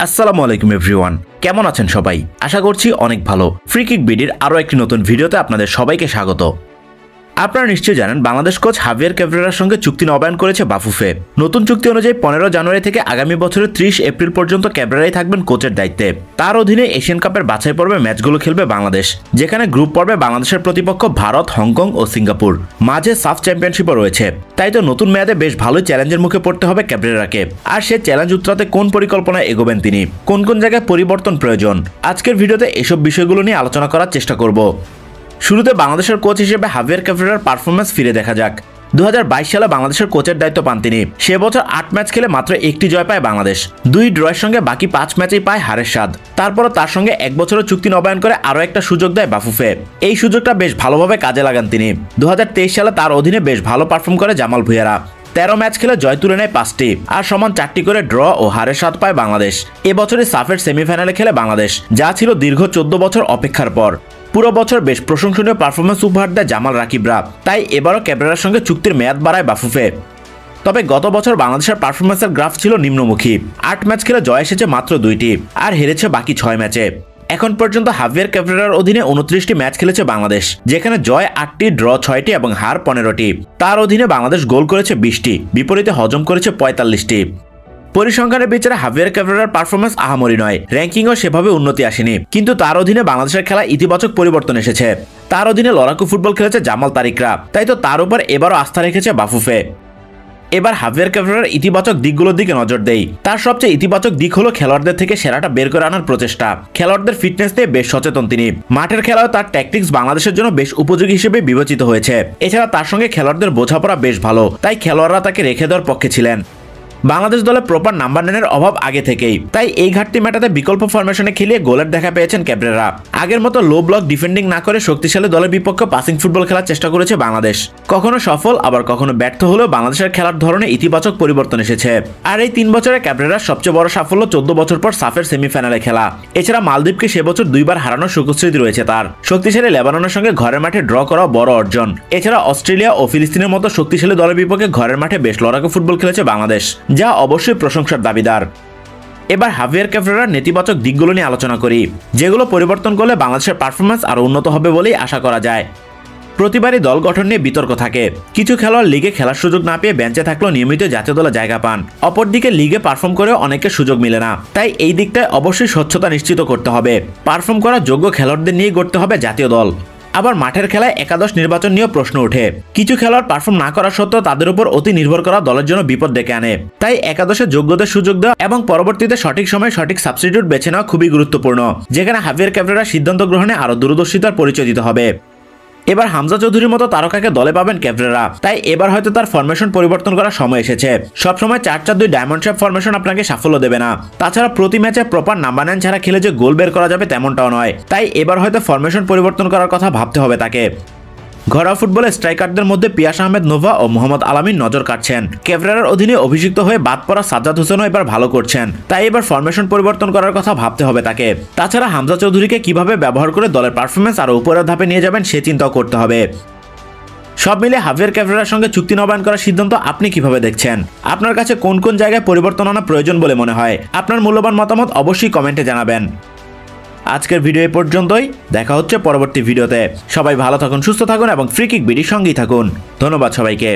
আসসালামু আলাইকুম এভরিওয়ান, কেমন আছেন সবাই? আশা করছি অনেক ভালো। ফ্রি কিক বিডির আরও একটি নতুন ভিডিওতে আপনাদের সবাইকে স্বাগত। আপনারা নিশ্চয়ই জানেন বাংলাদেশ কোচ হাভিয়ার ক্যাভরেরার সঙ্গে চুক্তি নবায়ন করেছে বাফুফে। নতুন চুক্তি অনুযায়ী 15 জানুয়ারি থেকে আগামী বছরের 30 এপ্রিল পর্যন্ত ক্যাভরেরাই থাকবেন কোচের দায়িত্বে। তার অধীনে এশিয়ান কাপের বাছাই পর্বে ম্যাচগুলো খেলবে বাংলাদেশ, যেখানে গ্রুপ পর্বে বাংলাদেশের প্রতিপক্ষ ভারত, হংকং ও সিঙ্গাপুর। মাঝে সাফ চ্যাম্পিয়নশিপও রয়েছে। তাই তো নতুন মেয়াদে বেশ ভালোই চ্যালেঞ্জের মুখে পড়তে হবে ক্যাভরেরাকে। আর সে চ্যালেঞ্জ উত্তরাতে কোন পরিকল্পনায় এগোবেন তিনি, কোন কোন জায়গায় পরিবর্তন প্রয়োজন, আজকের ভিডিওতে এসব বিষয়গুলো নিয়ে আলোচনা করার চেষ্টা করব। শুরুতে বাংলাদেশের কোচ হিসেবে হাভিয়ার ক্যাভরেরার পারফরম্যান্স ফিরে দেখা যাক। 2022 সালে বাংলাদেশের কোচের দায়িত্ব পান তিনি। সে বছর 8 ম্যাচ খেলে মাত্র একটি জয় পায় বাংলাদেশ, 2 ড্রয়ের সঙ্গে বাকি 5 ম্যাচেই পায় হারের স্বাদ। তারপরও তার সঙ্গে 1 বছরের চুক্তি নবায়ন করে আরও একটা সুযোগ দেয় বাফুফে। এই সুযোগটা বেশ ভালোভাবে কাজে লাগান তিনি। 2023 সালে তার অধীনে বেশ ভালো পারফর্ম করে জামাল ভুঁইয়ারা। 13 ম্যাচ খেলে জয় তুলে নেয় 5টি, আর সমান 4টি করে ড্র ও হারের স্বাদ পায় বাংলাদেশ। এবছরই সাফের সেমিফাইনালে খেলে বাংলাদেশ, যা ছিল দীর্ঘ 14 বছর অপেক্ষার পর। পুরো বছর বেশ প্রশংসনীয় পারফরমেন্স উপহার দেয় জামাল রাকিবরা। তাই এবারও ক্যাভরেরার সঙ্গে চুক্তির মেয়াদ বাড়ায় বাফুফে। তবে গত বছর বাংলাদেশের পারফরমেন্সের গ্রাফ ছিল নিম্নমুখী। 8 ম্যাচ খেলে জয় এসেছে মাত্র 2টি, আর হেরেছে বাকি 6 ম্যাচে। এখন পর্যন্ত হাভিয়ার ক্যাভরেরার অধীনে 29টি ম্যাচ খেলেছে বাংলাদেশ, যেখানে জয় 8টি, ড্র 6টি এবং হার 15টি। তার অধীনে বাংলাদেশ গোল করেছে 20টি, বিপরীতে হজম করেছে 45টি। পরিসংখ্যানের বিচারে হাভিয়ার ক্যাভরেরার পারফরমেন্স আহামরি নয়, র্যাঙ্কিংও সেভাবে উন্নতি আসেনি। কিন্তু তার অধীনে বাংলাদেশের খেলা ইতিবাচক পরিবর্তন এসেছে। তার অধীনে লড়াকু ফুটবল খেলেছে জামাল তারিকরা, তাই তো তার উপর এবারও আস্থা রেখেছে বাফুফে। এবার হাভিয়ার ক্যাভরেরার ইতিবাচক দিকগুলোর দিকে নজর দেই। তার সবচেয়ে ইতিবাচক দিক হলো খেলোয়াড়দের থেকে সেরাটা বের করে আনার প্রচেষ্টা। খেলোয়াড়দের ফিটনেস নিয়ে বেশ সচেতন তিনি। মাঠের খেলাও তার ট্যাকটিক্স বাংলাদেশের জন্য বেশ উপযোগী হিসেবে বিবেচিত হয়েছে। এছাড়া তার সঙ্গে খেলোয়াড়দের বোঝাপড়া বেশ ভালো, তাই খেলোয়াড়রা তাকে রেখে দেওয়ার পক্ষে ছিলেন। বাংলাদেশ দলে প্রপার নাম্বার 9-এর অভাব আগে থেকেই, তাই এই ঘাটতি মেটাতে বিকল্প ফরমেশনে খেলিয়ে গোলের দেখা পেয়েছেন ক্যাভরেরা। আগের মতো লো ব্লক ডিফেন্ডিং না করে শক্তিশালী দলের বিপক্ষে পাসিং ফুটবল খেলার চেষ্টা করেছে বাংলাদেশ। কখনো সফল, আবার কখনো ব্যর্থ হলেও বাংলাদেশের খেলার ধরনে ইতিবাচক পরিবর্তন এসেছে। আর এই 3 বছরে ক্যাভরেরার সবচেয়ে বড় সাফল্য 14 বছর পর সাফের সেমিফাইনালে খেলা। এছাড়া মালদ্বীপকে সে বছর 2 বার হারানোর সুখস্মৃতি রয়েছে তার। শক্তিশালী লেবাননের সঙ্গে ঘরের মাঠে ড্র করাও বড় অর্জন। এছাড়া অস্ট্রেলিয়া ও ফিলিস্তিনের মতো শক্তিশালী দলের বিপক্ষে ঘরের মাঠে বেশ লড়াকু ফুটবল খেলেছে বাংলাদেশ, যা অবশ্যই প্রশংসার দাবিদার। এবার হাভিয়ার ক্যাভরেরার নেতিবাচক দিকগুলো নিয়ে আলোচনা করি, যেগুলো পরিবর্তন করলে বাংলাদেশের পারফরমেন্স আরও উন্নত হবে বলেই আশা করা যায়। প্রতিবারই দল গঠন নিয়ে বিতর্ক থাকে। কিছু খেলোয়াড় লিগে খেলার সুযোগ না পেয়ে বেঞ্চে থাকলেও নিয়মিত জাতীয় দলে জায়গা পান। অপরদিকে লিগে পারফর্ম করেও অনেকের সুযোগ মিলে না। তাই এই দিকটায় অবশ্যই স্বচ্ছতা নিশ্চিত করতে হবে। পারফর্ম করা যোগ্য খেলোয়াড়দের নিয়ে গড়তে হবে জাতীয় দল। আবার মাঠের খেলায় একাদশ নির্বাচন নিয়েও প্রশ্ন ওঠে। কিছু খেলোয়াড় পারফর্ম না করা সত্ত্বেও তাদের উপর অতি নির্ভর করা দলের জন্য বিপদ ডেকে আনে। তাই একাদশে যোগ্যদের সুযোগ দেওয়া এবং পরবর্তীতে সঠিক সময়ে সঠিক সাবস্টিটিউট বেছে নেওয়া খুবই গুরুত্বপূর্ণ, যেখানে হাভিয়ার ক্যাভরেরার সিদ্ধান্ত গ্রহণে আরও দূরদর্শিতার পরিচয় দিতে হবে। এবার হামজা চৌধুরীর মতো তারকাকে দলে পাবেন ক্যাভরেরা, তাই এবার হয়তো তার ফরমেশন পরিবর্তন করার সময় এসেছে। সবসময় 4-4-2 ডায়মন্ড শেপ ফরমেশন আপনাকে সাফল্য দেবে না। তাছাড়া প্রতি ম্যাচে প্রপার নাম্বার 9 ছাড়া খেলে যে গোল বের করা যাবে তেমনটাও নয়। তাই এবার হয়তো ফরমেশন পরিবর্তন করার কথা ভাবতে হবে তাকে। ঘরোয়া ফুটবলে স্ট্রাইকারদের মধ্যে পিয়াস আহমেদ নোভা ও মোহাম্মদ আলামিন নজর কাটছেন। ক্যাভরেরার অধীনে অভিষিক্ত হয়ে বাদ পড়া সাজ্জাদ হোসেনও এবার ভালো করছেন, তাই এবার ফরমেশন পরিবর্তন করার কথা ভাবতে হবে তাকে। তাছাড়া হামজা চৌধুরীকে কিভাবে ব্যবহার করে দলের পারফরমেন্স আরও উপরের ধাপে নিয়ে যাবেন সে চিন্তাও করতে হবে। সব মিলে হাভিয়ার ক্যাভরেরার সঙ্গে চুক্তি নবায়ন করার সিদ্ধান্ত আপনি কিভাবে দেখছেন? আপনার কাছে কোন কোন জায়গায় পরিবর্তন আনা প্রয়োজন বলে মনে হয়? আপনার মূল্যবান মতামত অবশ্যই কমেন্টে জানাবেন। আজকের ভিডিও এই পর্যন্তই। দেখা হচ্ছে পরবর্তী ভিডিওতে। সবাই ভালো থাকুন, সুস্থ থাকুন এবং ফ্রি কিক বিডির সঙ্গেই থাকুন। ধন্যবাদ সবাইকে।